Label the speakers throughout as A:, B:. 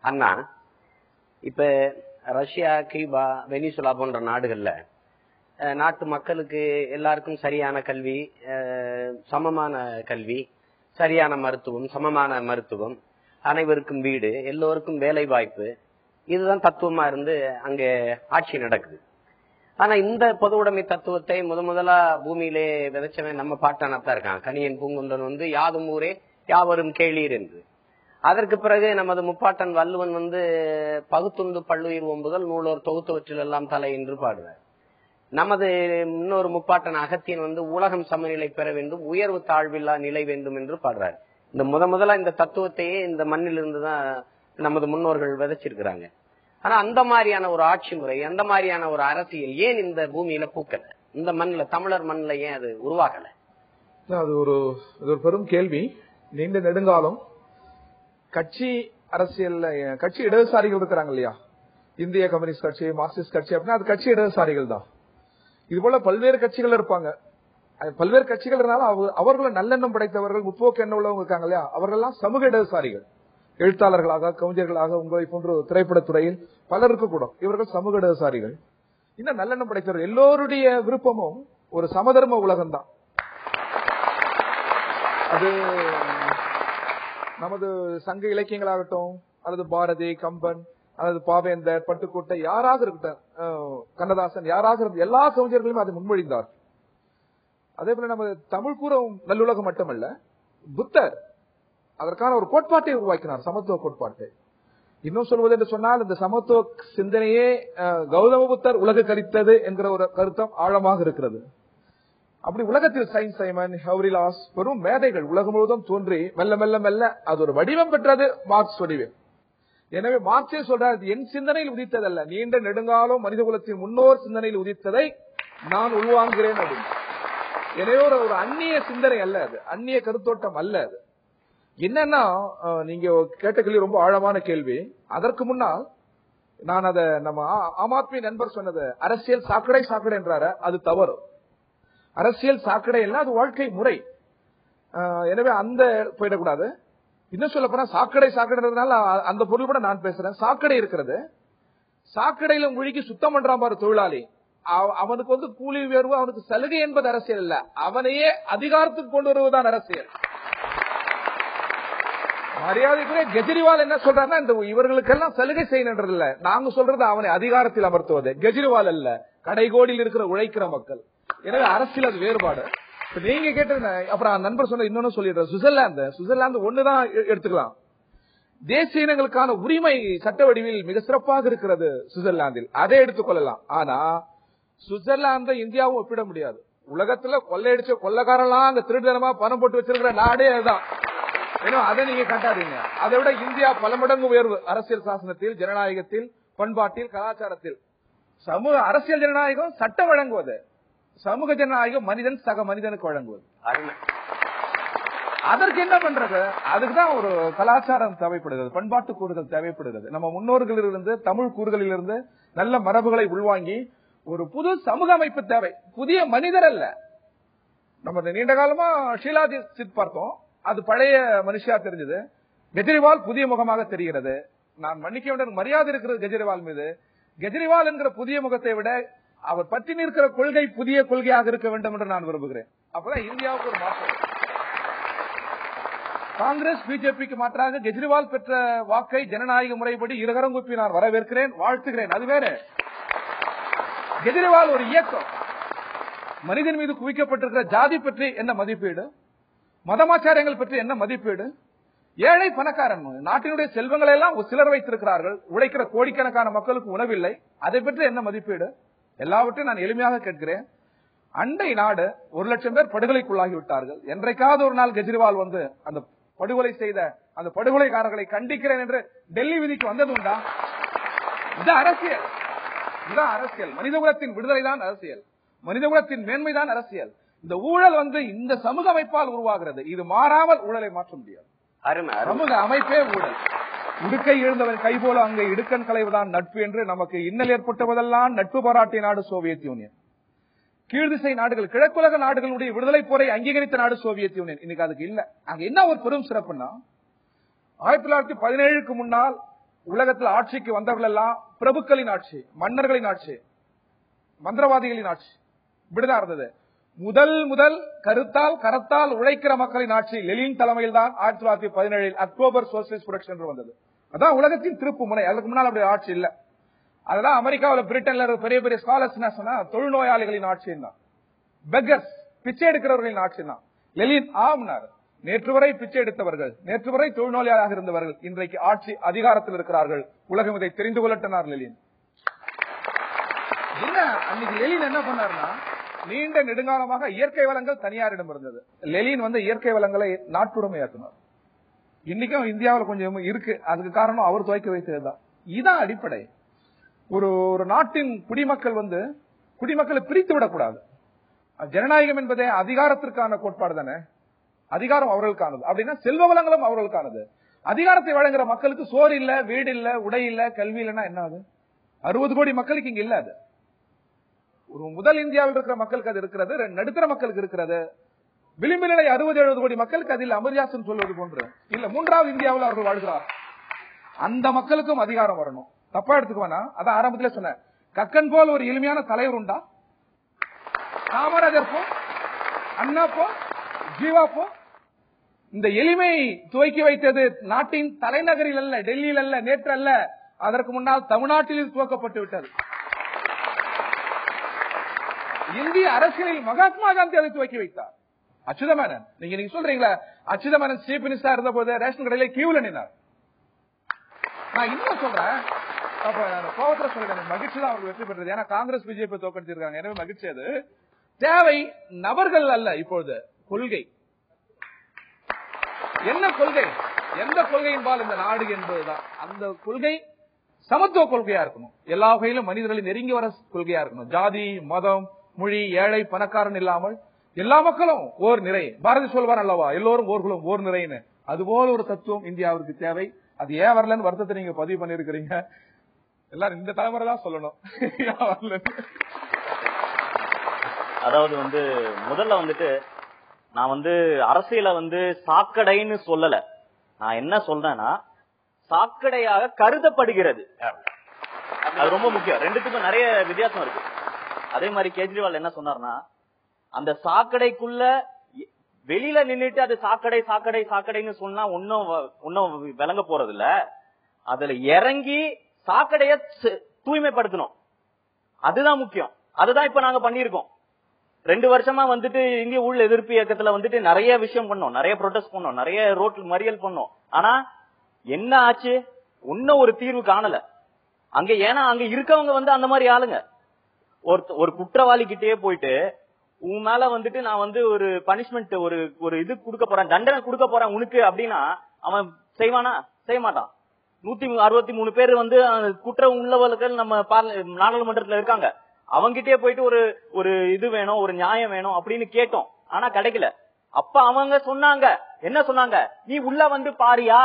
A: அண்ணா, இப்ப Russia, Cuba, Venezuela போன்ற நாடுகள்ல நாட்டு மக்களுக்கு எல்லாருக்கும் சரியான கல்வி, சமமான கல்வி, சரியான மருத்துவம், சமமான மருத்துவம், அனைவருக்கும் வீடு, எல்லோருக்கும் வேலை வாய்ப்பு, இதுதான் தத்துவமா இருந்து அங்க ஆட்சி நடக்குது. ஆனா இந்த பொது உடைமை தத்துவத்தை முதலா பூமியிலே விதைச்சவன் நம்ம பாட்டானத்தான் இருக்கான். கணியன் பூங்குன்றன் யாதும் ஊரே யாவரும் கேளீர் என்று. அதற்கு பிறகு நமது முப்பாட்டன் வள்ளுவன் பகுத்துண்டு பல்லுயிர் ஓம்புதல் நூலோர் தொகுத்தவற்றில் எல்லாம் தலை என்று பாடுவார். நமது இன்னொரு முப்பாட்டன் அகத்தியன் உலகம் சமநிலை பெற வேண்டும், உயர்வு தாழ்வில்லா நிலை வேண்டும் என்று பாடுறார். இந்த முதலா இந்த தத்துவத்தையே இந்த மண்ணில் இருந்துதான் நமது முன்னோர்கள் விதைச்சிருக்கிறாங்க. ஆனா அந்த மாதிரியான ஒரு ஆட்சி முறை, அந்த மாதிரியான ஒரு அரசியல் ஏன் இந்த பூமியில பூக்கல? இந்த மண்ணில, தமிழர் மண்ணில ஏன் அது உருவாகல?
B: அது ஒரு பெரும் கேள்வி. நீண்ட நெடுங்காலம் கட்சி அரசியல்ல கட்சி இடதுசாரிகள் இருக்கிறாங்க இல்லையா, இந்திய கம்யூனிஸ்ட் கட்சி, மார்க்சிஸ்ட் கட்சி அப்படின்னா அது கட்சி இடதுசாரிகள் தான். இது போல பல்வேறு கட்சிகள் இருப்பாங்க. பல்வேறு கட்சிகள் இருந்தாலும் அவர்களும் நல்லெண்ணம் படைத்தவர்கள், முற்போக்கு எண்ணம் உள்ளவங்க இருக்காங்க இல்லையா, அவர்கள்லாம் சமூக இடதுசாரிகள். எழுத்தாளர்களாக, கவிஞர்களாக, உங்களை போன்ற திரைப்படத்துறையில் பலருக்கு கூட இவர்கள் சமூக இடதுசாரிகள். இன்னும் நல்லெண்ணம் படைத்தவர்கள். எல்லோருடைய விருப்பமும் ஒரு சமதர்ம உலகம் தான். அது நமது சங்க இலக்கியங்களாகட்டும், அல்லது பாரதி, கம்பன், அல்லது பாவேந்தர், பட்டுக்கோட்டை, யாராக இருக்கட்டும், கண்ணதாசன், யாராக இருந்த எல்லா கவிஞர்களும் அதை முன்மொழிந்தார். அதே போல நம்ம தமிழ் கூறும் நல்லுலகம் மட்டுமல்ல, புத்தர் அதற்கான ஒரு கோட்பாட்டை உருவாக்கினார், சமத்துவ கோட்பாட்டை. இன்னும் சொல்வது என்று சொன்னால், இந்த சமத்துவ சிந்தனையே கௌதம புத்தர் உலக கரித்தது என்கிற ஒரு கருத்தம் ஆழமாக இருக்கிறது. அப்படி உலகத்தில் சைன்ஸ் சைமன், ஹெவ்ரிலாஸ், பெரும் மேதைகள் உலகம் முழுவதும் தோன்றி மெல்ல மெல்ல மெல்ல அது ஒரு வடிவம் பெற்றது மார்க்ஸ் வடிவம். எனவே மார்க்ஸே சொல்றார், என் சிந்தனையில் உதித்ததல்ல, நீண்ட நெடுங்காலம் மனித குலத்தின் முன்னோர் சிந்தனையில் உதித்ததை நான் உள்வாங்குகிறேன் அப்படின்னு. எனவே ஒரு அந்நிய சிந்தனை அல்ல, அது அந்நிய கருத்தோட்டம் அல்ல. அது என்னன்னா, நீங்க கேட்ட கேள்வி ரொம்ப ஆழமான கேள்வி. அதற்கு முன்னால் நான் அதை நம்ம ஆம் ஆத்மி நண்பர் சொன்னது, அரசியல் சாக்கடை சாக்கடை என்றார, அது தவறு. அரசியல் சாக்கடை இல்ல, அது வாழ்க்கை முறை. எனவே அந்த போயிடக்கூடாது. இன்னும் சொல்ல போனா சாக்கடை சாக்கடைனால அந்த பொருள் கூட நான் பேசுறேன். சாக்கடை இருக்கிறது, சாக்கடையில முழுகி சுத்தம் பண்றான் பாரு தொழிலாளி, அவனுக்கு கூலி உயர்வு, அவனுக்கு சலுகை என்பது அரசியல் இல்ல, அவனையே அதிகாரத்துக்கு கொண்டு வருவதுதான் அரசியல். மரியாதைக்குரிய கெஜ்ரிவால் என்ன சொல்றாருன்னா, இந்த இவர்களுக்கெல்லாம் சலுகை செய்யணும் இல்ல, நாங்க சொல்றது அவனை அதிகாரத்தில் அமர்த்துவது. கெஜ்ரிவால் அல்ல, கடைகோடியில் இருக்கிற உழைக்கிற மக்கள். எனவே அரசியல் அது வேறுபாடு. நீங்க கேட்டது அப்புறம் நண்பர் சொன்ன இன்னொன்னு சொல்லிடுறேன். சுவிட்சர்லாந்து ஒண்ணுதான் எடுத்துக்கலாம். தேசிய இனங்களுக்கான உரிமை சட்ட வடிவில் மிக சிறப்பாக இருக்கிறது சுவிட்சர்லாந்தில், அதை எடுத்துக்கொள்ளலாம். ஆனா சுவிட்சர்லாந்து இந்தியாவும் ஒப்பிட முடியாது. உலகத்துல கொள்ளையடிச்ச கொள்ளக்காரெல்லாம் அங்க திருடனமா பணம் போட்டு வச்சிருக்கிற நாடே அதுதான். அதை நீங்க காட்டாதீங்க. அதை விட இந்தியா பல மடங்கு உயர்வு அரசியல் சாசனத்தில், ஜனநாயகத்தில், பண்பாட்டில், கலாச்சாரத்தில். சமூக அரசியல் ஜனநாயகம் சட்டம் வழங்குவது, சமூக ஜனநாயகம் மனிதன் சக மனிதனுக்கு வழங்குவது. அதற்கு என்ன பண்றது? அதுக்குதான் ஒரு கலாச்சாரம் தேவைப்படுகிறது, பண்பாட்டு கூறுகள் தேவைப்படுகிறது. நம்ம முன்னோர்களிலிருந்து, தமிழ் கூறுகளிலிருந்து நல்ல மரபுகளை உள்வாங்கி ஒரு புது சமூக அமைப்பு தேவை. புதிய மனிதர் அல்ல. நம்ம நீண்ட காலமா ஷீலாஜித் பார்த்தோம், அது பழைய மனுஷியா தெரிஞ்சது. கெஜ்ரிவால் புதிய முகமாக தெரிகிறது. நான் மன்னிக்க வேண்டிய மரியாதை இருக்கிறது கெஜ்ரிவால் மீது. கெஜ்ரிவால் என்கிற புதிய முகத்தை விட அவர் பற்றி நிற்கிற கொள்கை புதிய கொள்கையாக இருக்க வேண்டும் என்று நான் விரும்புகிறேன். அப்பதான் இந்தியாவுக்கு ஒரு மாற்றம். காங்கிரஸ் பிஜேபிக்கு மாற்றாக கெஜ்ரிவால் பெற்ற வாக்கை ஜனநாயக முறைப்படி இருகரம் கூப்பி நான் வரவேற்கிறேன், வாழ்த்துகிறேன். அது வேற. கெஜ்ரிவால் ஒரு இயக்கம். மனிதன் மீது குவிக்கப்பட்டிருக்கிற ஜாதி பற்றி என்ன மதிப்பீடு, மதமாச்சாரியங்கள் பற்றி என்ன மதிப்பீடு, ஏழை பணக்காரன் நாட்டினுடைய செல்வங்களை எல்லாம் சிலர் வைத்திருக்கிறார்கள், உழைக்கிற கோடிக்கணக்கான மக்களுக்கு உணவில்லை, அதை பற்றி என்ன மதிப்பீடு, எல்லாவற்றையும் நான் எளிமையாக கேட்கிறேன். அண்டை நாடு 1,00,000 பேர் படுகொலைக்குள்ளாகி விட்டார்கள். என்றைக்காவது ஒரு நாள் கெஜ்ரிவால் அந்த படுகொலை செய்த அந்த படுகொலைக்காரர்களை கண்டிக்கிறேன் என்று டெல்லி விதிக்கு வந்தது உண்டா? இது அரசியல். இதுதான் அரசியல். மனிதகுலத்தின் விடுதலை தான் அரசியல், மனிதகுலத்தின் மேன்மைதான் அரசியல். இந்த ஊழல் இந்த சமூக அமைப்பால் உருவாகிறது. இது மாறாமல் ஊழலை மாற்ற முடியாது. சமூக அமைப்பே ஊழல். உடுக்கை எழுந்தவன் கை போல அங்கே இடுக்கன் களைவுதான் நட்பு என்று நமக்கு இன்னல் ஏற்பட்டவதெல்லாம் நட்பு பாராட்டிய நாடு சோவியத் யூனியன். கீழ்திசை நாடுகள், கிழக்குலக நாடுகளுடைய விடுதலை போரை அங்கீகரித்த நாடு சோவியத் யூனியன். இன்னைக்கு அதுக்கு இல்ல. அங்க என்ன ஒரு பெரும் சிறப்புன்னா, 1917க்கு முன்னால் உலகத்தில் ஆட்சிக்கு வந்தவர்கள் எல்லாம் பிரபுக்களின் ஆட்சி, மன்னர்களின் ஆட்சி, மந்திரவாதிகளின் ஆட்சி இப்படிதான் இருந்தது. முதல் கருத்தால் கரத்தால் உழைக்கிற மக்களின் ஆட்சி லெனின் தலைமையில் தான் 1917 அக்டோபர் சோசியலிஸ்ட் புரட்சி என்று வந்தது. அதான் உலகத்தின் திருப்பு முனை. அதுக்கு முன்னால் அப்படி ஆட்சி இல்ல. அதெல்லாம் அமெரிக்காவில் பிரிட்டன்ல பெரிய பெரிய ஸ்காலர்ஸ் என்ன சொன்னா தொழுநோயாளிகளின் ஆட்சி தான், பெக்கர்ஸ் பிச்சை எடுக்கிறவர்களின் ஆட்சி தான். லெனின் ஆம்னார், நேற்று வரை பிச்சை எடுத்தவர்கள், நேற்று வரை தொழுநோயாளியாக இருந்தவர்கள் இன்றைக்கு ஆட்சி அதிகாரத்தில் இருக்கிறார்கள், உலகம் இதை தெரிந்து கொள்ளட்டனார் லெனின். என்ன அன்னைக்கு லெனின் என்ன பண்ணாருன்னா, நீண்ட நெடுங்காலமாக இயற்கை வளங்கள் தனியாரிடம் இருந்தது. லெனின் இயற்கை வளங்களை நாட்டுடைமையாக்கினார். இன்னைக்கும் இந்தியாவில் கொஞ்சம் இருக்கு. அதுக்கு காரணம் அவர் துவக்கி வைத்ததுதான். இதான் அடிப்படை. ஒரு நாட்டின் குடிமக்களை பிரித்து விடக்கூடாது. ஜனநாயகம் என்பதே அதிகாரத்திற்கான கோட்பாடு தானே. அதிகாரம் அவர்களுக்கானது அப்படின்னா செல்வ வளங்களும் அவர்களுக்கானது. அதிகாரத்தை வழங்குற மக்களுக்கு சோறு இல்ல, வீடு இல்ல, உடை இல்ல, கல்வி இல்லைன்னா என்ன ஆகுது? 60 கோடி மக்களுக்கு இங்க இல்ல. அது ஒரு முதல் இந்தியாவில் இருக்கிற மக்களுக்கு அது இருக்கிறது, நடுத்தர மக்களுக்கு இருக்கிறது. விளிம்பு நிலை 60-70 கோடி மக்களுக்கு அதில் அமர்யாசன் சொல்வது போன்று இல்ல. மூன்றாவது இந்தியாவில் அவர்கள் வாழ்கிறார். அந்த மக்களுக்கும் அதிகாரம் வரணும். தப்பா எடுத்துக்குவானா? அதான் ஆரம்பத்திலே சொன்னேன். கக்கன் போல் ஒரு எளிமையான தலைவர் உண்டா? காமராஜர் போ, அண்ணா போ, ஜீவா போ. இந்த எளிமை துவக்கி வைத்தது நாட்டின் தலைநகரில் அல்ல, டெல்லியில் அல்ல, நேற்று அல்ல, அதற்கு முன்னால் தமிழ்நாட்டில் துவக்கப்பட்டு விட்டது. இந்திய அரசியலில் மகாத்மா காந்தி அதை துவக்கி வைத்தார். அச்சுதமேனன், நீங்க சொல்றீங்களா, அச்சுதமேனன் சீஃப் மினிஸ்டர் இருந்த போது ரேஷன் கடையில கியூல நின்னார். நான் இன்னும் சொல்றேன், கோவத்துல சொல்றேன், மகிழ்ச்சி தான் அவர்கள் வெற்றி பெற்றது. ஏன்னா காங்கிரஸ் பிஜேபி தோக்கடிச்சிருக்காங்க, எனவே மகிழ்ச்சி. அது தேவை நபர்கள் அல்ல, இப்பொழுது கொள்கை. என்ன கொள்கை? எந்த கொள்கையின்பால் இந்த நாடு என்பதுதான். அந்த கொள்கை சமத்துவ கொள்கையா இருக்கணும். எல்லா வகையிலும் மனிதர்களை நெருங்கி வர கொள்கையா இருக்கணும். ஜாதி, மதம், மொழி, ஏழை, பணக்காரன் இல்லாமல் எல்லா மக்களும் ஓர் நிறை. பாரதி சொல்வார் அல்லவா, எல்லோரும் ஓர்களும் ஓர் நிறைன்னு. அதுபோல ஒரு தத்துவம் இந்தியாவிற்கு தேவை. அது ஏன் வரலன்னு வருத்தத்தை நீங்க பதிவு பண்ணிருக்கிறீங்க. எல்லாரும் இந்த தலைமுறை தான் சொல்லணும்.
C: அதாவது முதல்ல நான் அரசியல சாக்கடைன்னு சொல்லல. நான் என்ன சொல்றேன்னா, சாக்கடையாக கருதப்படுகிறது. அது ரொம்ப முக்கியம். ரெண்டுத்துக்கும் நிறைய வித்தியாசம் இருக்கு. அதே மாதிரி கேஜ்ரிவால் என்ன சொன்னார்னா, அந்த சாக்கடைக்குள்ள வெளியில நின்னுட்டு அது சாக்கடை சாக்கடை சாக்கடைன்னு சொன்னா ஒன்னும் விளங்க போறது இல்ல. அதுல இறங்கி சாக்கடைய தூய்மைப்படுத்தணும். அதுதான் முக்கியம். அதுதான் இப்ப நாங்க பண்ணிருக்கோம். 2 வருஷமா இந்திய உள் எதிர்ப்பு இயக்கத்துல நிறைய விஷயம் பண்ணோம், நிறைய ப்ரொடெஸ்ட் பண்ணோம், நிறைய ரோட்ல மறியல் பண்ணோம். ஆனா என்ன ஆச்சு? ஒன்னும் ஒரு தீர்வு காணல அங்க. ஏன்னா அங்க இருக்கவங்க அந்த மாதிரி ஆளுங்க. ஒரு குற்றவாளி கிட்டே போயிட்டு உன் மேல நான் ஒரு பனிஷ்மெண்ட் ஒரு இது கொடுக்க போறேன், தண்டனை கொடுக்க போறேன் உனக்கு அப்படின்னா அவன் செய்வானா? செய்ய மாட்டான். 163 பேர் குற்றம் உள்ளவர்கள் நம்ம நாடாளுமன்றத்துல இருக்காங்க. அவங்கிட்டே போயிட்டு ஒரு இது வேணும், ஒரு நியாயம் வேணும் அப்படின்னு கேட்டோம். ஆனா கிடைக்கல. அப்ப அவங்க சொன்னாங்க, என்ன சொன்னாங்க? நீ உள்ள பாரியா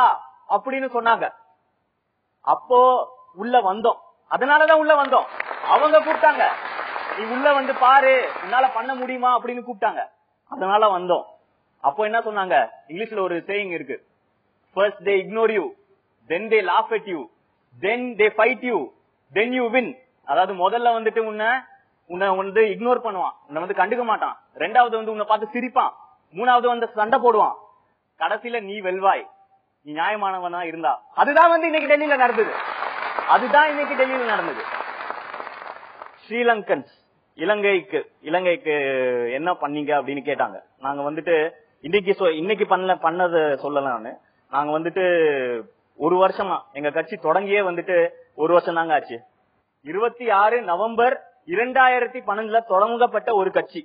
C: அப்படின்னு சொன்னாங்க. அப்போ உள்ள வந்தோம். அதனாலதான் உள்ள வந்தோம். அவங்க கூப்பிட்டாங்க, நீ உள்ள பாரு, உன்னால பண்ண முடியுமா அப்படின்னு கூப்பிட்டாங்க. அதனால வந்தோம். அப்போ என்ன சொன்னாங்க? இங்கிலீஷ்ல ஒரு சேயிங் இருக்கு, first they ignore you, then they laugh at you, then they fight you, then you win. அதாவது முதல்ல உன்னை இக்னோர் பண்ணுவான், உன்னை கண்டுக்க மாட்டான். ரெண்டாவது உன்னை பார்த்து சிரிப்பான். மூணாவது சண்டை போடுவான். கடைசியில நீ வெல்வாய், நீ நியாயமானவனா இருந்தா. அதுதான் இன்னைக்கு டெல்லியில நடந்தது. அதுதான் இன்னைக்கு டெல்லியில நடந்தது. ஸ்ரீலங்கன்ஸ் இலங்கைக்கு என்ன பண்ணீங்க அப்படின்னு கேட்டாங்க. நாங்க இன்னைக்கு பண்ணது சொல்லலாம். நாங்க ஒரு வருஷமா எங்க கட்சி தொடங்கியே 1 வருஷம் தாங்க ஆச்சு. 26 நவம்பர் 2012 தொடங்கப்பட்ட ஒரு கட்சி.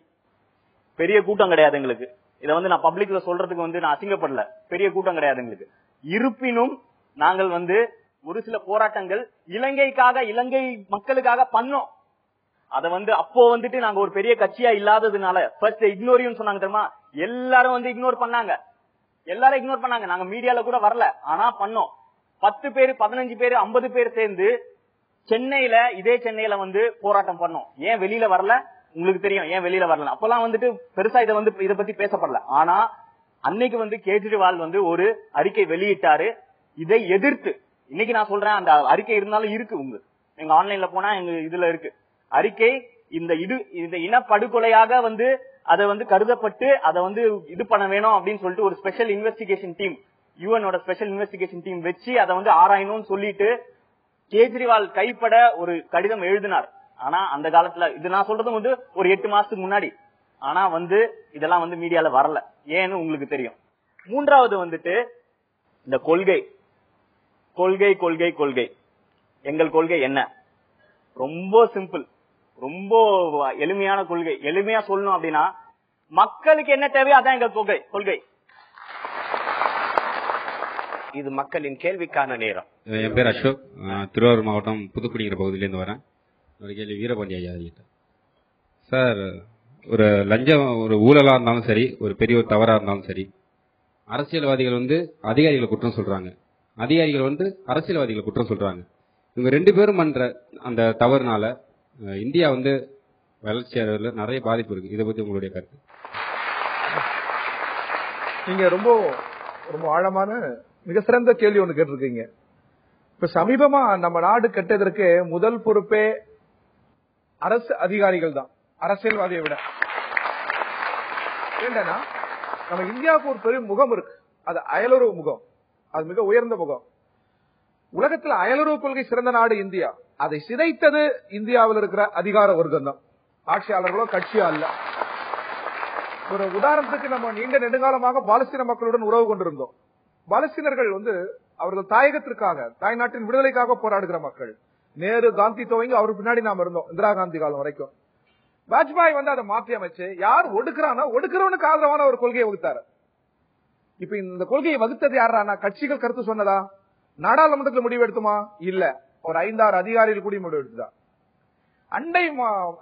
C: பெரிய கூட்டம் கிடையாது எங்களுக்கு. இத நான் பப்ளிக்ல சொல்றதுக்கு நான் அசிங்கப்படல. பெரிய கூட்டம் கிடையாது எங்களுக்கு. இருப்பினும் நாங்கள் ஒரு சில போராட்டங்கள் இலங்கைக்காக, இலங்கை மக்களுக்காக பண்ணோம். அத அப்போ நாங்க ஒரு பெரிய கட்சியா இல்லாததுனால ஃபர்ஸ்ட் இக்னோரியும் சொன்னாங்க தெரியுமா? எல்லாரும் இக்னோர் பண்ணாங்க. எல்லாரும் இக்னோர் பண்ணாங்க. நாங்க மீடியால கூட வரல. ஆனா பண்ணோம். 10 பேர், 15 பேர், 50 பேர் சேர்ந்து சென்னையில, இதே சென்னையில போராட்டம் பண்ணோம். ஏன் வெளியில வரல? உங்களுக்கு தெரியும் ஏன் வெளியில வரல. அப்பெல்லாம் பெருசா இத பத்தி பேசப்படல. ஆனா அன்னைக்கு கேஜ்ரிவால் ஒரு அறிக்கை வெளியிட்டாரு. இதை எதிர்த்து இன்னைக்கு நான் சொல்றேன், அந்த அறிக்கை இருந்தாலும் இருக்கு. எங்க ஆன்லைன்ல போனா எங்க இதுல இருக்கு அறிக்கை. இந்த இனப்படுகொலையாக அதை கருதப்பட்டு அதை இது பண்ண வேணும் அப்படின்னு சொல்லிட்டு ஒரு ஸ்பெஷல் இன்வெஸ்டிகேஷன் டீம், யுஎனோட ஸ்பெஷல் இன்வெஸ்டிகேஷன் டீம் வச்சு அதை ஆராயணும்னு சொல்லிட்டு கேஜ்ரிவால் கைப்பட ஒரு கடிதம் எழுதினார். ஆனா அந்த காலத்துல இது நான் சொல்றது ஒரு 8 மாசத்துக்கு முன்னாடி. ஆனா இதெல்லாம் மீடியால வரல. ஏன்னு உங்களுக்கு தெரியும். மூன்றாவது இந்த கொள்கை கொள்கை கொள்கை கொள்கை. எங்கள் கொள்கை என்ன? ரொம்ப சிம்பிள், ரொம்ப எளிமையான கொள்கை. எளிமையா சொல்லணும் அப்படின்னா, மக்களுக்கு என்ன தேவையோ அதான் எங்கள் கொள்கை.
A: இது மக்களின் கேள்விக்கான நேரம்.
D: என் பேர் அசோக், திருவாரூர் மாவட்டம் புதுக்குடிங்கிற பகுதியிலேருந்து வரேன். ஒரு கேள்வி வீரபாண்டி ஐயா கிட்ட. சார், ஒரு லஞ்சம், ஒரு ஊழலா இருந்தாலும் சரி, ஒரு பெரிய ஒரு தவறா இருந்தாலும் சரி, அரசியல்வாதிகள் அதிகாரிகளை குற்றம் சொல்றாங்க, அதிகாரிகள் அரசியல்வாதிகளை குற்றம் சொல்றாங்க. இவங்க 2 பேரும் பண்ற அந்த தவறுனால இந்தியா வளர்ச்சி அடைவதில் நிறைய பாதிப்பு இருக்கு. இதை பத்தி உங்களுடைய கருத்து?
B: நீங்க ரொம்ப ரொம்ப ஆழமான மிக சிறந்த கேள்வி ஒண்ணு கேட்டிருக்கீங்க. இப்ப சமீபமா நம்ம நாடு கெட்டதற்கு முதல் பொறுப்பே அரசு அதிகாரிகள் தான், அரசியல்வாதியை விட. ஏன்னா நம்ம இந்தியாவுக்கு ஒரு பெரிய முகம் இருக்கு, அது அயலுறவு முகம். அது மிக உயர்ந்த முகம். உலகத்தில் அயலுறவு கொள்கை சிறந்த நாடு இந்தியா. அதை சிதைத்தது இந்தியாவில் இருக்கிற அதிகார வர்க்கம் தான், ஆட்சியாளர்களோ கட்சியோ அல்ல. ஒரு உதாரணத்துக்கு நம்ம நீண்ட நெடுங்காலமாக பாலஸ்தீன மக்களுடன் உறவு கொண்டிருந்தோம். பாலஸ்தீனர்கள் அவர்கள் தாயகத்திற்காக, தாய்நாட்டின் விடுதலைக்காக போராடுகிற மக்கள். நேரு, காந்தி துவங்கி அவர் பின்னாடி நாம இருந்தோம், இந்திரா காந்தி காலம் வரைக்கும். வாஜ்பாய் அதை மாற்றி அமைச்சு யார் ஒடுக்கிறானோ ஒடுக்கிறவனுக்கு ஆதரவான ஒரு கொள்கையை வகுத்தாரு. இப்ப இந்த கொள்கையை வகுத்தது யாரானா கட்சிகள் கருத்து சொன்னதா? நாடாளுமன்றத்தில் முடிவு எடுத்துமா? இல்ல, ஒரு 5-6 அதிகாரிகள் கூடி முடிவு எடுத்துதான். அண்டை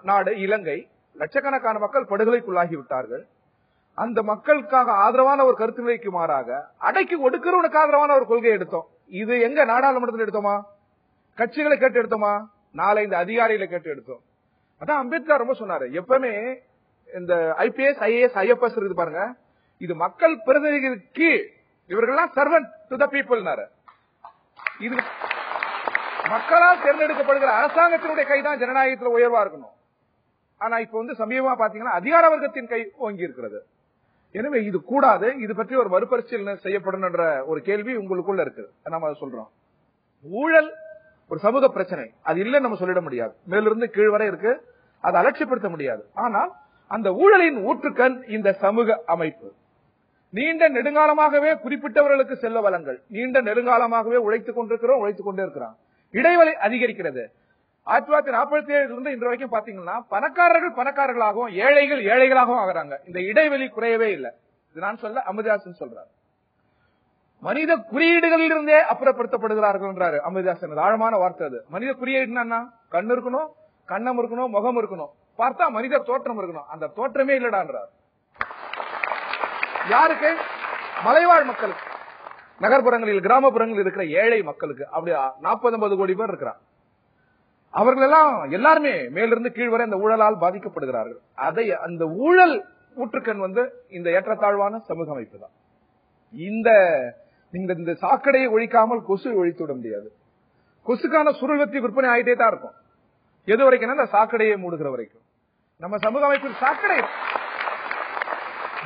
B: நாடு இலங்கை, லட்சக்கணக்கான மக்கள் படுகொலைக்குள்ளாகி விட்டார்கள். அந்த மக்களுக்காக ஆதரவான ஒரு கருத்து நிலைக்கு மாறாக அடைக்கு ஒடுக்கிறவனுக்கு ஆதரவான ஒரு கொள்கையை எடுத்தோம். இது எங்க நாடாளுமன்றத்தில் எடுத்தோமா? கட்சிகளை கேட்டு எடுத்தோமா? 4-5 அதிகாரிகளை கேட்டு எடுத்தோம். அதான் அம்பேத்கர் ரொம்ப சொன்னாரு, எப்பவுமே இந்த IPS, IAS, IFS இருக்குது பாருங்க, இது மக்கள் பிரதிநிதிகளுக்கு, இவர்கள்லாம் சர்வன்ட் டு த பீப்புள்னாரு. இது மக்களால் தேர்ந்தெடுக்கப்படுகிற அரசாங்கத்தினுடைய கைதான் ஜனநாயகத்தில் உயர்வா இருக்கணும். ஆனா இப்ப சமீபமா பாத்தீங்கன்னா அதிகார வர்க்கத்தின் கை ஓங்கி இருக்கிறது. எனவே இது கூடாது, இது பற்றி ஒரு மறுபரிசீலனை செய்யப்படும் என்ற ஒரு கேள்வி உங்களுக்குள்ள இருக்கு. நம்ம அதை சொல்றோம். ஊழல் ஒரு சமூக பிரச்சனை, அது இல்லைன்னு நம்ம சொல்லிட முடியாது. மேலிருந்து கீழ் வரை இருக்கு, அதை அலட்சியப்படுத்த முடியாது. ஆனால் அந்த ஊழலின் ஊற்றுக்கண் இந்த சமூக அமைப்பு. நீண்ட நெடுங்காலமாகவே குறிப்பிட்டவர்களுக்கு செல்வ வளங்கள், நீண்ட நெடுங்காலமாகவே உழைத்துக் கொண்டே இருக்கிறான். இடைவெளி அதிகரிக்கிறது. 1947 இருந்து இன்று வரைக்கும் பாத்தீங்கன்னா பணக்காரர்கள் பணக்காரர்களாகவும் ஏழைகள் ஏழைகளாகவும் ஆகிறாங்க. இந்த இடைவெளி குறையவே இல்லை. இது நான் சொல்ல, அமிர்தாசன் சொல்றார். மனித குறியீடுகளில் இருந்தே அப்புறப்படுத்தப்படுகிறார்கள் என்றாரு அமிர்தாசன். ஆழமான வார்த்தை அது. மனித குறியீடுனா கண்ணு இருக்கணும், கண்ணம் இருக்கணும், முகம் இருக்கணும், பார்த்தா மனித தோற்றம் இருக்கணும். அந்த தோற்றமே இல்லடான்றார். யாருக்கு? மலைவாழ் மக்களுக்கு, நகர்ப்புறங்களில் கிராமப்புறங்களில் இருக்கிற ஏழை மக்களுக்கு. அப்படி 40-50 கோடி பேர் இருக்கிறார். அவர்கள் எல்லாம் எல்லாருமே மேலிருந்து கீழ் வரை அந்த ஊழலால் பாதிக்கப்படுகிறார்கள். அதை அந்த ஊழல் ஊற்றுக்கண் இந்த ஏற்றத்தாழ்வான சமூக அமைப்பு தான். இந்த சாக்கடையை ஒழிக்காமல் கொசு ஒழித்து விட முடியாது. கொசுக்கான சுருள்வத்தி விற்பனை ஆகிட்டே தான் இருக்கும். எது வரைக்கும்? அந்த சாக்கடையை மூடுகிற வரைக்கும். நம்ம சமூக அமைப்பில் சாக்கடை,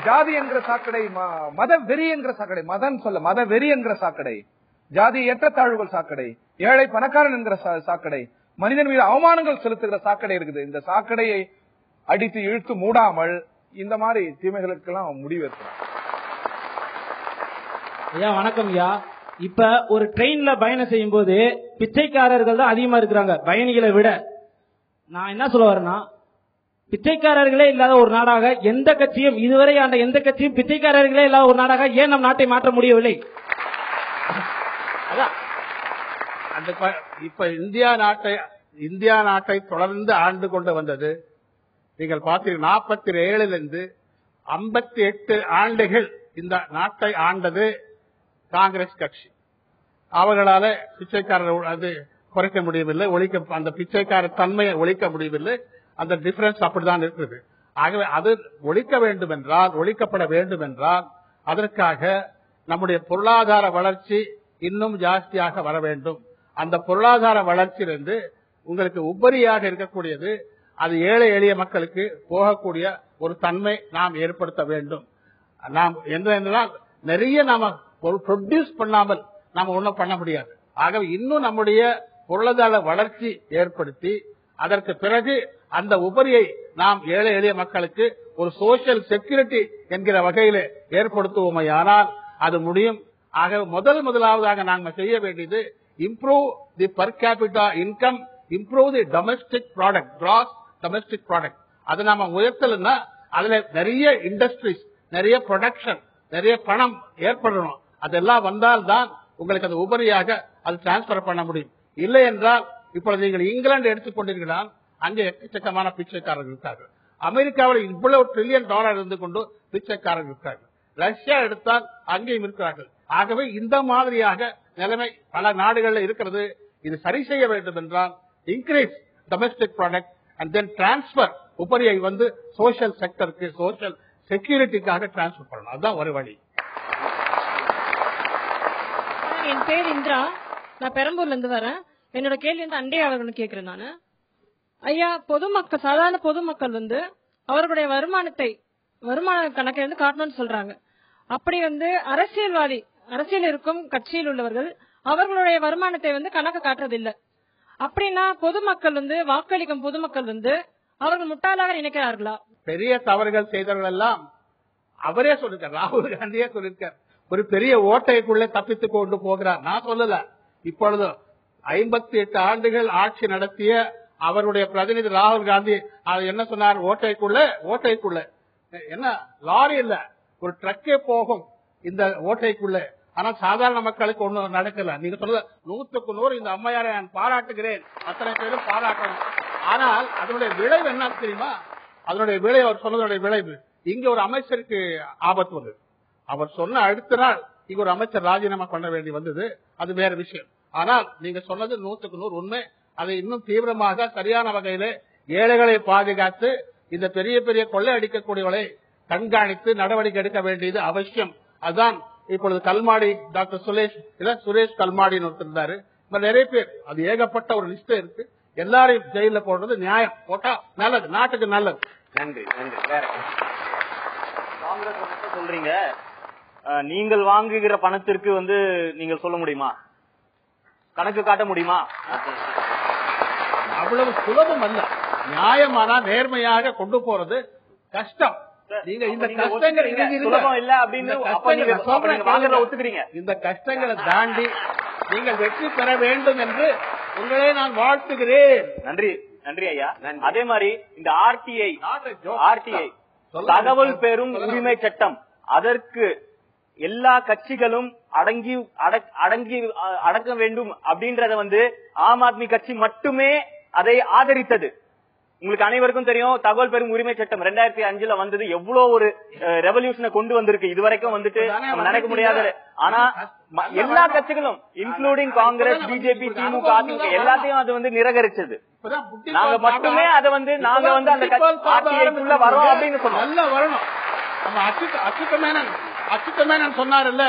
B: ஜாதி என்கிற சாக்கடை, மத வெறி என்கிற சாக்கடை, மத வெறி என்கிற சாக்கடை, ஜாதி ஏற்றத்தாழ்வுகள் சாக்கடை, ஏழை பணக்காரன் என்கிற சாக்கடை, மனிதன் மீது அவமானங்கள் செலுத்துகிற சாக்கடை இருக்குது. இந்த சாக்கடையை அடித்து இழுத்து மூடாமல் இந்த மாதிரி தீமைகளுக்கெல்லாம் முடிவெடுக்கணும்.
E: ஐயா வணக்கம் ஐயா. இப்ப ஒரு ட்ரெயின்ல பயணம் செய்யும் போது பிச்சைக்காரர்கள் தான் அதிகமா இருக்கிறாங்க பயணிகளை விட. நான் என்ன சொல்ல வரேன்னா, பிச்சைக்காரர்களே இல்லாத ஒரு நாடாக எந்த கட்சியும் இதுவரை ஆண்ட எந்த கட்சியும் பிச்சைக்காரர்களே இல்லாத ஒரு நாடாக ஏன் நம் நாட்டை மாற்ற முடியவில்லை?
F: இப்ப இந்தியா நாட்டை தொடர்ந்து ஆண்டு கொண்டு வந்தது நீங்கள் பார்த்தீங்கன்னா 47 58 ஆண்டுகள் இந்த நாட்டை ஆண்டது காங்கிரஸ் கட்சி. அவர்களால பிச்சைக்காரர் அது குறைக்க முடியவில்லை, அந்த பிச்சைக்கார தன்மையை ஒழிக்க முடியவில்லை. அந்த டிஃபரன்ஸ் அப்படிதான் இருக்குது. ஆகவே அது ஒழிக்கப்பட வேண்டும் என்றால் அதற்காக நம்முடைய பொருளாதார வளர்ச்சி இன்னும் ஜாஸ்தியாக வர வேண்டும். அந்த பொருளாதார வளர்ச்சியிலிருந்து உங்களுக்கு உபரியாக இருக்கக்கூடியது அது ஏழை எளிய மக்களுக்கு போகக்கூடிய ஒரு தன்மை நாம் ஏற்படுத்த வேண்டும். நாம் என்றால் நிறைய நாம ப்ரொடியூஸ் பண்ணாமல் நாம ஒன்றும் பண்ண முடியாது. ஆகவே இன்னும் நம்முடைய பொருளாதார வளர்ச்சி ஏற்படுத்தி அதற்கு பிறகு அந்த உபரியை நாம் ஏழை எளிய மக்களுக்கு ஒரு சோசியல் செக்யூரிட்டி என்கிற வகையிலே ஏற்படுத்துவோமையானால் அது முடியும். ஆக முதலாவதாக நாங்கள் செய்ய வேண்டியது improve the per capita income, improve the domestic product, gross domestic product. அதை நாம உயர்த்தலன்னா அதுல நிறைய இண்டஸ்ட்ரீஸ், நிறைய ப்ரொடக்ஷன், நிறைய பணம் ஏற்படணும். அதெல்லாம் வந்தால்தான் உங்களுக்கு அது உபரியாக அது டிரான்ஸ்பர் பண்ண முடியும். இல்லை என்றால் இப்பொழுது நீங்கள் இங்கிலாந்து எடுத்துக்கொண்டிருக்கிறால் அங்கே எக்கச்சக்கமான பிச்சைக்காரர்கள் இருக்கார்கள். அமெரிக்காவில் இவ்வளவு $1 trillion இருந்து கொண்டு பிச்சைக்காரர்கள் இருக்கார்கள். ரஷ்யா எடுத்தால் அங்கேயும் இருக்கிறார்கள். ஆகவே இந்த மாதிரியாக நிலைமை பல நாடுகளில் இருக்கிறது. இது சரி செய்ய வேண்டும் என்றால் increase domestic product and then transfer உபரியை சோசியல் செக்டருக்கு, சோசியல் செக்யூரிட்டிக்காக டிரான்ஸ்பர் பண்ணணும். அதுதான் ஒரு வழி.
G: என் பேர் இந்திரா, நான் பெரம்பூர்ல இருந்து வரேன். என்னோட கேள்வி அண்டே அவர்களுக்கு கேட்கிறேன். நானு ஐயா, பொதுமக்கள், சாதாரண பொதுமக்கள் அவர்களுடைய வருமான கணக்கை காட்டணும்னு சொல்றாங்க. அப்படி அரசியல்வாதி, அரசியல் இருக்கும் கட்சியில் உள்ளவர்கள் அவர்களுடைய வருமானத்தை கணக்கு காட்டுறதில்லை. அப்படின்னா பொதுமக்கள் வாக்களிக்கும் பொதுமக்கள் அவர்கள் முட்டாளாக நினைக்கிறார்களா?
F: பெரிய தவறுகள் செய்தவர்கள் எல்லாம் அவரே சொல்லிருக்கார், ராகுல் காந்தியே சொல்லிருக்கார். ஒரு பெரிய ஓட்டைக்குள்ளே தப்பித்துக் கொண்டு போகிறார். நான் சொல்லல. இப்பொழுது 58 ஆண்டுகள் ஆட்சி நடத்திய அவருடைய பிரதிநிதி ராகுல் காந்தி என்ன சொன்னார்? ஓட்டைக்குள்ள என்ன லாரி இல்ல, ஒரு ட்ரக்கே போகும் இந்த ஓட்டைக்குள்ள. ஆனா சாதாரண மக்களுக்கு ஒண்ணும் நடக்கல. நீங்க சொல்ல 100க்கு 100 இந்த அம்மையாரை நான் பாராட்டுகிறேன், அத்தனை பேரும் பாராட்டணும். ஆனால் அதனுடைய விளைவு என்ன தெரியுமா? அதனுடைய விளைவு, அவர் சொன்னதனுடைய விளைவு, இங்க ஒரு அமைச்சருக்கு ஆபத்து வந்தது. அவர் சொன்ன அடுத்த நாள் இங்க ஒரு அமைச்சர் ராஜினாமா பண்ண வேண்டி வந்தது. அது வேற விஷயம். ஆனால் நீங்க சொன்னது 100க்கு 100 உண்மை. அதை இன்னும் தீவிரமாக சரியான வகையிலே ஏழைகளை பாதுகாத்து இந்த பெரிய பெரிய கொள்ளை அடிக்கக்கூடியவர்களை கண்காணித்து நடவடிக்கை எடுக்க வேண்டியது அவசியம். அதுதான் இப்பொழுது கல்மாடி, டாக்டர் சுரேஷ் கல்மாடின்னு ஒருத்தர் இருந்தாரு. நிறைய பேர், அது ஏகப்பட்ட ஒரு லிஸ்ட் இருக்கு. எல்லாரையும் ஜெயில போடுறது நியாயம். போட்டா நல்லது, நாட்டுக்கு நல்லது.
A: நன்றி. வேற
C: காங்கிரஸ் சொல்றீங்க, நீங்கள் வாங்குகிற பணத்திற்கு நீங்கள் சொல்ல முடியுமா? கணக்கு காட்ட முடியுமா?
F: அவ்வளவு சுலபம் அல்ல. நியாயமான நேர்மையாக கொண்டு போறது கஷ்டம். நீங்க இந்த கஷ்டங்கள்
C: சுலபம் இல்ல அப்படின்னு ஒத்துக்கிறீங்க.
F: இந்த கஷ்டங்களை தாண்டி நீங்கள் வெற்றி பெற வேண்டும் என்று உங்களே நான் வாழ்த்துகிறேன்.
C: நன்றி ஐயா. அதே மாதிரி இந்த ஆர்டிஐ தகவல் பெறும் உரிமை சட்டம், அதற்கு எல்லா கட்சிகளும் அடக்க வேண்டும் அப்படின்றத ஆம் ஆத்மி கட்சி மட்டுமே அதை ஆதரித்தது. உங்களுக்கு அனைவருக்கும் தெரியும், தகவல் பெறும் உரிமை சட்டம் 2005 வந்தது. எவ்வளவு ஒரு ரெவல்யூஷனை கொண்டு வந்திருக்கு. இதுவரைக்கும் நம்ம நினைக்க முடியாத. ஆனா எல்லா கட்சிகளும் இன்க்ளூடிங் காங்கிரஸ், பிஜேபி, திமுக, அதிமுக எல்லாத்தையும் அது நிராகரிச்சது. நாங்க மட்டுமே அதை நாங்க அந்த கட்சிக்குள்ள வரோம் அப்படின்னு சொன்னோம்.
F: நல்லா வரணும். நம்ம அச்சுத்தமேனன் சொன்னார்ல,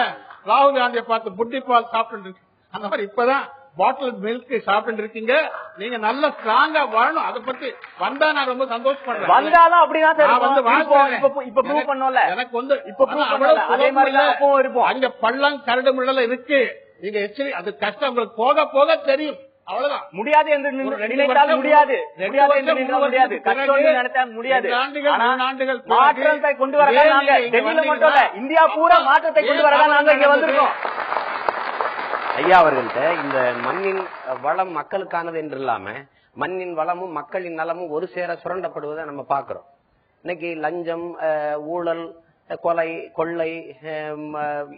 F: ராகுல் காந்தியை பார்த்து புட்டி பால் சாப்பிட்டு, அந்த மாதிரி இப்பதான் பாட்டில் மில்க் சாப்பிட்டு இருக்கீங்க. நீங்க நல்ல ஸ்ட்ராங்கா வரணும். அதை பத்தி வந்தா நான் ரொம்ப சந்தோஷப்படுறேன்.
C: வந்தாலும் அப்படிதான்
F: அங்க பள்ளம் கரடு முள்ளல இருக்கு. நீங்க அது கஷ்டம் உங்களுக்கு போக போக தெரியும். அவ்வளவுதான்.
C: முடியாது என்று நினைத்தால் முடியாது, மாற்றத்தை கொண்டு வரலாம். நாங்க டெல்லியில மட்டும் இல்ல, இந்தியா பூரா மாற்றத்தை கொண்டு வரலாம். நாங்க இங்க வந்திருக்கோம்.
A: ஐயா அவர்கள்ட்ட இந்த மண்ணின் வளம் மக்களுக்கானது என்று இல்லாம மண்ணின் வளமும் மக்களின் நலமும் ஒரு சேர சுரண்டப்படுவதை நம்ம பாக்குறோம். இன்னைக்கு லஞ்சம், ஊழல், கொலை, கொள்ளை,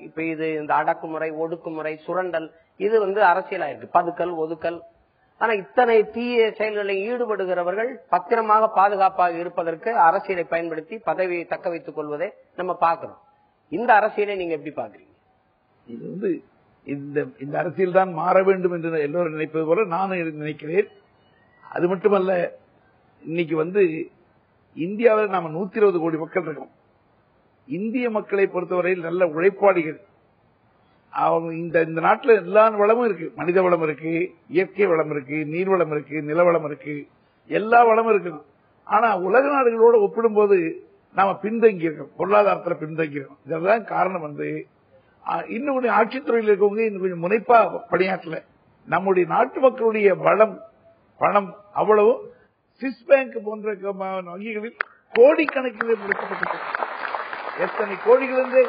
A: இப்ப இது இந்த அடக்குமுறை, ஒடுக்குமுறை, சுரண்டல், இது அரசியலாயிருக்கு. பதுக்கல், ஒதுக்கல். ஆனா இத்தனை தீய செயல்களில் ஈடுபடுகிறவர்கள் பத்திரமாக பாதுகாப்பாக இருப்பதற்கு அரசியலை பயன்படுத்தி பதவியை தக்க வைத்துக் கொள்வதை நம்ம பாக்குறோம். இந்த அரசியலை நீங்க எப்படி பாக்குறீங்க?
B: இது இந்த அரசியல் தான் மாற வேண்டும் என்று எல்லோரும் நினைப்பது போல நானும் நினைக்கிறேன். அது மட்டுமல்ல, இன்னைக்கு இந்தியாவில் நாம 120 கோடி மக்கள் இருக்கோம். இந்திய மக்களை பொறுத்தவரையில் நல்ல உழைப்பாளிகள்.
F: அவங்க இந்த நாட்டுல எல்லா வளமும் இருக்கு. மனித வளம் இருக்கு, இயற்கை வளம் இருக்கு, நீர் வளம் இருக்கு, நிலவளம் இருக்கு, எல்லா வளமும் இருக்கு. ஆனா உலக நாடுகளோட ஒப்பிடும்போது நாம பின்தங்கி இருக்கோம், பொருளாதாரத்துல பின்தங்கி இருக்கோம். இதெல்லாம் காரணம் இன்னும் கொஞ்சம் ஆட்சித்துறையில் இருக்கவங்க இன்னும் கொஞ்சம் முனைப்பா பணியாற்றல. நம்முடைய நாட்டு மக்களுடைய பணம் அவ்வளவு சுவிஸ் பேங்க் போன்ற வங்கிகளில் கோடிக்கணக்கில் முடக்கப்பட்டது. எத்தனை கோடிகளிலிருந்தே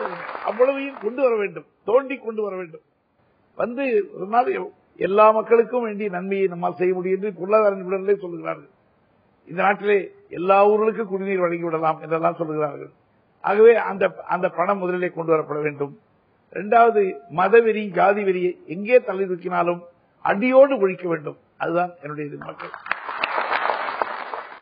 F: அவ்வளவையும் கொண்டு வர வேண்டும், தோண்டி கொண்டு வர வேண்டும். ஒரு நாள் எல்லா மக்களுக்கும் வேண்டிய நன்மையை நம்மால் செய்ய முடியும் என்று பொருளாதார நிபுணர்களே சொல்லுகிறார்கள். இந்த நாட்டிலே எல்லா ஊர்களுக்கும் குடிநீர் வழங்கிவிடலாம் என்றெல்லாம் சொல்லுகிறார்கள். ஆகவே அந்த பணம் முதலிலே கொண்டு வரப்பட வேண்டும். இரண்டாவது, மதவெறி, ஜாதி வெறியை எங்கே தலை தூக்கினாலும் அடியோடு ஒழிக்க வேண்டும். அதுதான் என்னுடைய எதிர்பார்ப்பு.